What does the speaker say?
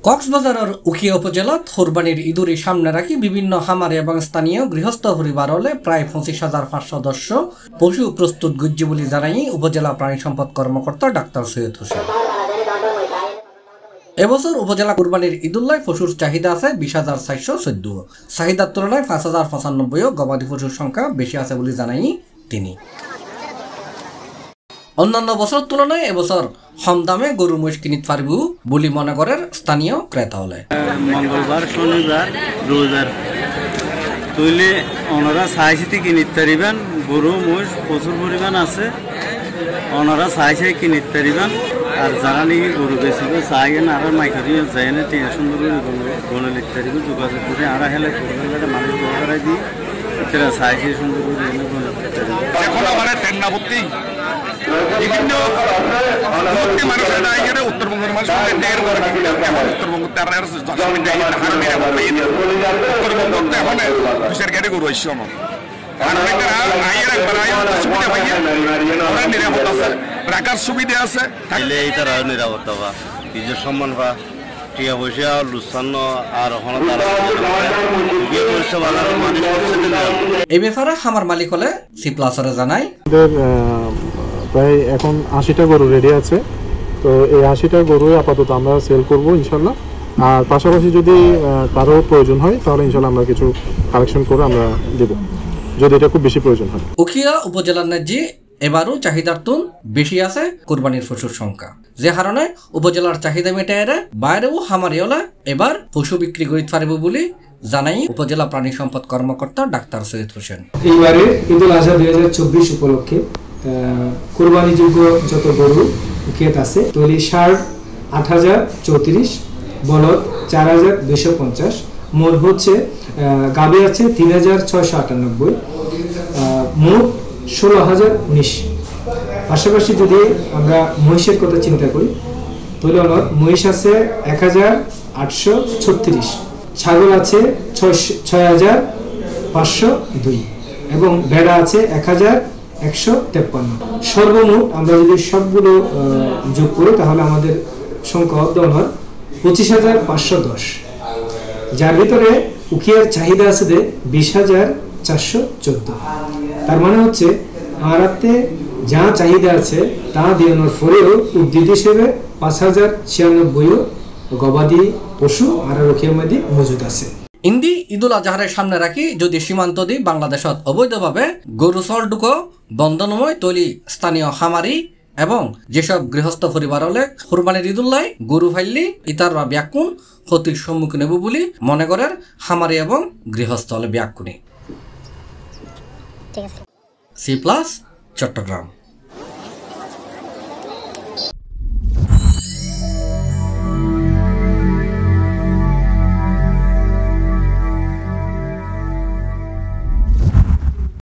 কক্সবাজারের উখিয়া উপজেলাত কোরবানির ঈদুরি সামনে রাখি বিভিন্ন খামারি এবং স্থানীয় গৃহস্থ পরিবার হলে প্রায় 25,500 সদস্য পশু প্রস্তুত গুজ্জি বলে জানাই উপজেলা প্রাণী সম্পদ কর্মকর্তা ডাক্তার সৈয়দ হোসেন। এবছর উপজেলা কোরবানির ঈদুল্লাহ পশুর চাহিদা আছে 20,414, চাহিদার তুলনায় 5,095 গবাদি পশুর সংখ্যা বেশি আছে বলে জানাই তিনি। অন্যান্য বছর তুলনায় এবছর কম দামে গরু মহিষ কিনিতে পারব বলে মনে করেন স্থানীয় ক্রেতা হলে। মঙ্গলবার শনিবার রবিবার তুইলে ওনারা চাইছিতে কিনিতে পারিবেন, গরু মহিষ প্রচুর পরিমাণ আছে, ওনারা চাইছে কিনিতে পারিবেন। আর যারা নাকি গরু বেশিবে চাইবেন আর মাইকরিও যায় না টিয়া সুন্দর করে গরু লিখতে পারিব যোগাযোগ করে আর হেলে করবেন মানুষ ব্যবহার দিয়ে এটা চাইছে সুন্দর করে এখন আমার টেন্নাপত্তি বিভিন্ন মানুষের এখানে উত্তরবঙ্গের মানুষ উত্তরবঙ্গ উত্তরবঙ্গ এখন বিশের গাড়ি গরু আসছে আমার নিরাপত্তা আছে, রাখার সুবিধা আছে, থাকলে এই তারা নিরাপত্তা বা নিজের সম্মান বা টিয়া পয়সা লুসান্ন আর এই ব্যাপারে খামার মালিক হলে সি প্লাসরে জানাই প্রায় এখন 80টা গরু রেডি আছে। তো এই 80টা গরু আপাতত আমরা সেল করব ইনশাল্লাহ। আর পাশাপাশি যদি কারো প্রয়োজন হয় তাহলে ইনশাল্লাহ আমরা কিছু কালেকশন করে আমরা দেব যদি এটা খুব বেশি প্রয়োজন হয়। উখিয়া উপজেলার ন্যায্যে এবারও চাহিদার তুন বেশি আছে কোরবানির পশুর সংখ্যা, যে কারণে উপজেলার চাহিদা মেটাইরে বাইরেও খামারি হলে এবার পশু বিক্রি করিতে পারব বলে জানাই উপজেলা প্রাণী সম্পদ কর্মকর্তা ডাক্তার সৈয়দ হোসেন। এইবারে ঈদুল আজহা 2024 উপলক্ষে কোরবানিযোগ্য যত গরু উখিয়াত আছে তৈরি ষাঁড় 8,034, বলদ 4,250, মোট হচ্ছে গাভী আছে 3,698, মোট 16,019। পাশাপাশি যদি আমরা মহিষের কথা চিন্তা করি তাহলে মহিষ আছে 1,836, ছাগল আছে 6,502 এবং ভেড়া আছে 1,153। সর্বমোট আমরা যদি সবগুলো যোগ করি তাহলে আমাদের সংখ্যা হয় 25,510, যার ভিতরে উখিয়ার চাহিদা আছে 20,414। তার মানে হচ্ছে আমার হাতে যা চাহিদা আছে তা দেওয়ানোর পরেও উদ্ভিদ হিসেবে 5,096 গবাদি পশু আর উখিয়ার মধ্যে মজুদ আছে। ইন্দি ঈদুল আজহারের সামনে রাখি যদি সীমান্ত দি বাংলাদেশত অবৈধভাবে গরু চলডুকো বন্ধনময় তৈরি স্থানীয় খামারি এবং যেসব গৃহস্থ পরিবার হলে কোরবানির ঈদুল্লাহ গরু ফাইলি ইতার বা ব্যাকুন ক্ষতির সম্মুখীন হব বলে মনে করেন খামারি এবং গৃহস্থ হলে ব্যাকুনি। C plus Chittagong.